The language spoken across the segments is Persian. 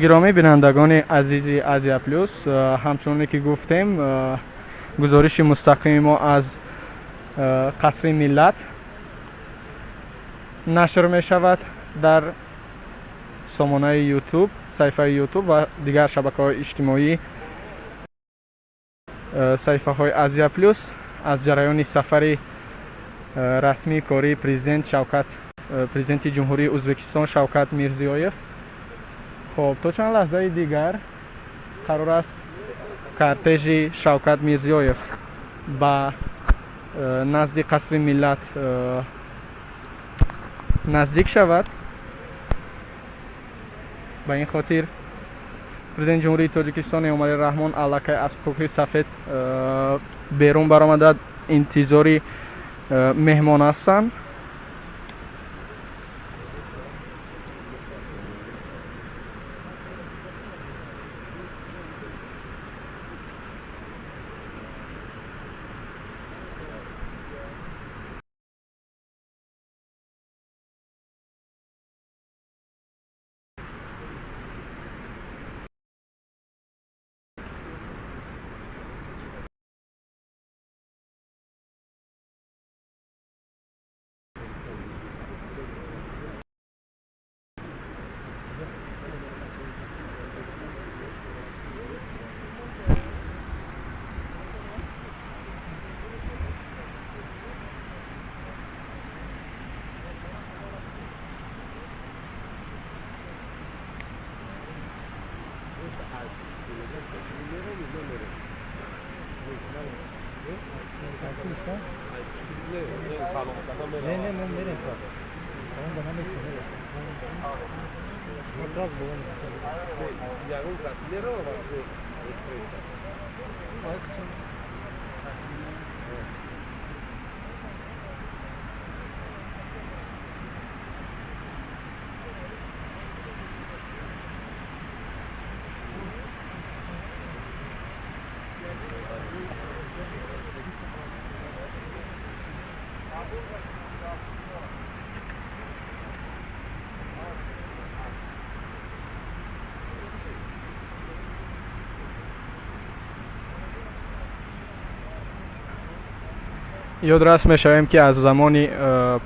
گرامی بینندگان عزیزی آزیا پلوس، همچنانی که گفتیم گزارش مستقیم ما از قصر ملت نشر می شود در سامانه یوتیوب، صفحه یوتیوب و دیگر شبکه‌های اجتماعی صفحه های آزیا پلوس از جریان سفر رسمی کاری پرزیدنت جمهوری ازبکستان شوکت میرزیویف. خب تا چند لحظه دیگر قرار است کارتژ شوکت میرزیویف با نزد قصر ملت نزدیک شود. به این خاطر پرزیدنت جمهوری تاجیکستان امالی رحمان علاقه از کوه سفید بیرون برآمده انتظاری مهمان هستند. یادداشت می‌شویم که از زمان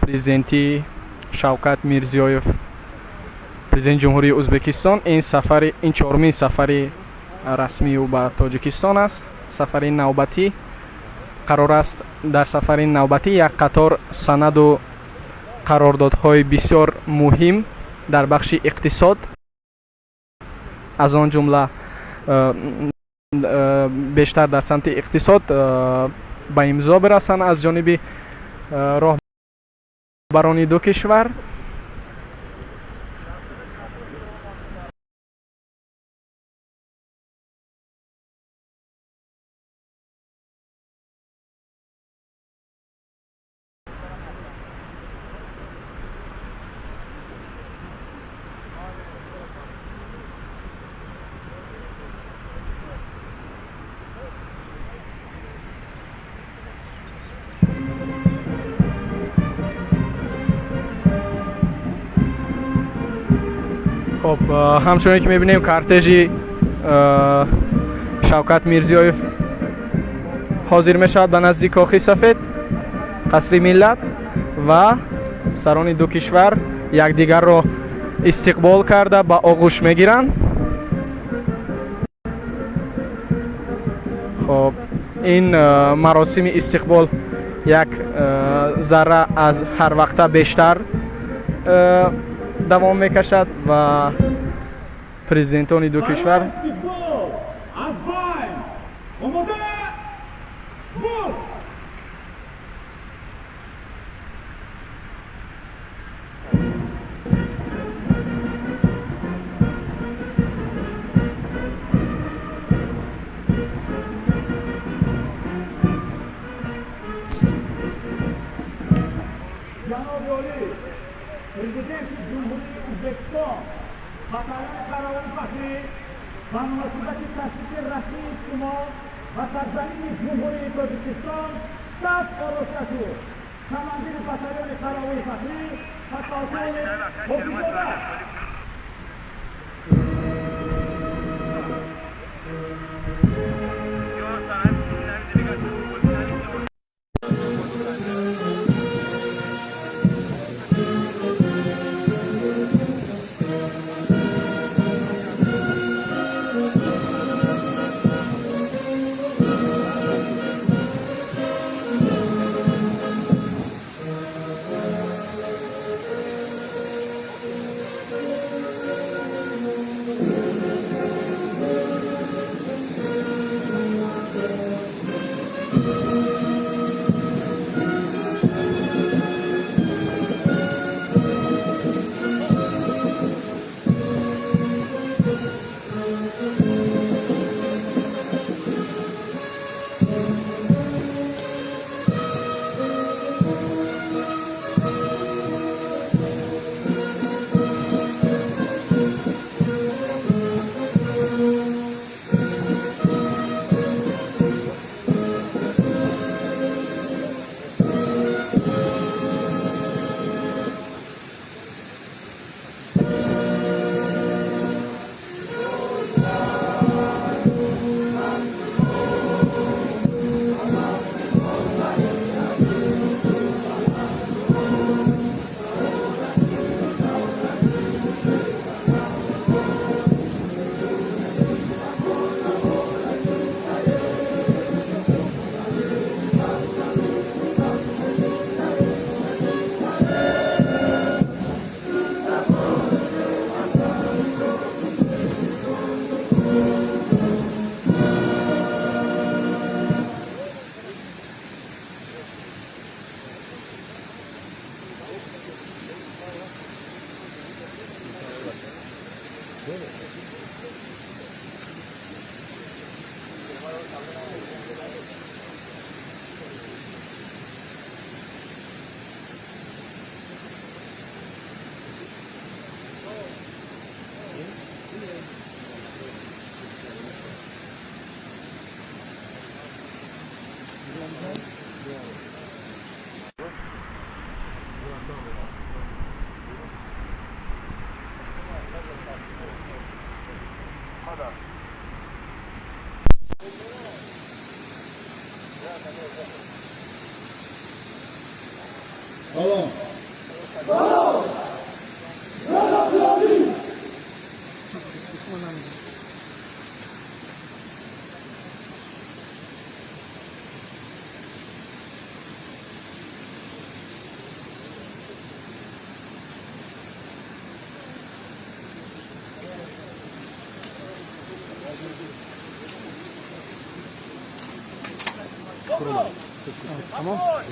پرزیدنتی شوکت میرزیویف پرزیدنت جمهوری ازبکستان این چهارمین سفر رسمی او به تاجیکستان است. سفر نوبتی قرار است در سفر نوبتی یک قطار سند و قراردادهای بسیار مهم در بخش اقتصاد از آن جمله بیشتر در سمت اقتصاد به امضا برسند از جانب راهبران دو کشور. خب همچنین که میبینیم کارتژ شوکت میرزیویف حاضر میشود به نزدیک کاخ سفید قصر ملت و سران دو کشور یکدیگر را استقبال کرده به آغوش میگیرند. خب این مراسم استقبال یک ذره از هر وقت بیشتر دوام میکشد و پرزیدنتان دو کشور Prezident Cumhuriyeti O'zbekiston Xatolar Qarovi faxri va munosabatli tasdiqi rasmiy ijtimoiy va sarzamin Cumhuriyeti Tojikiston stat orostashu Samandiri batalyoni Qarovi faxri Xatolar Hofizlar Tamam.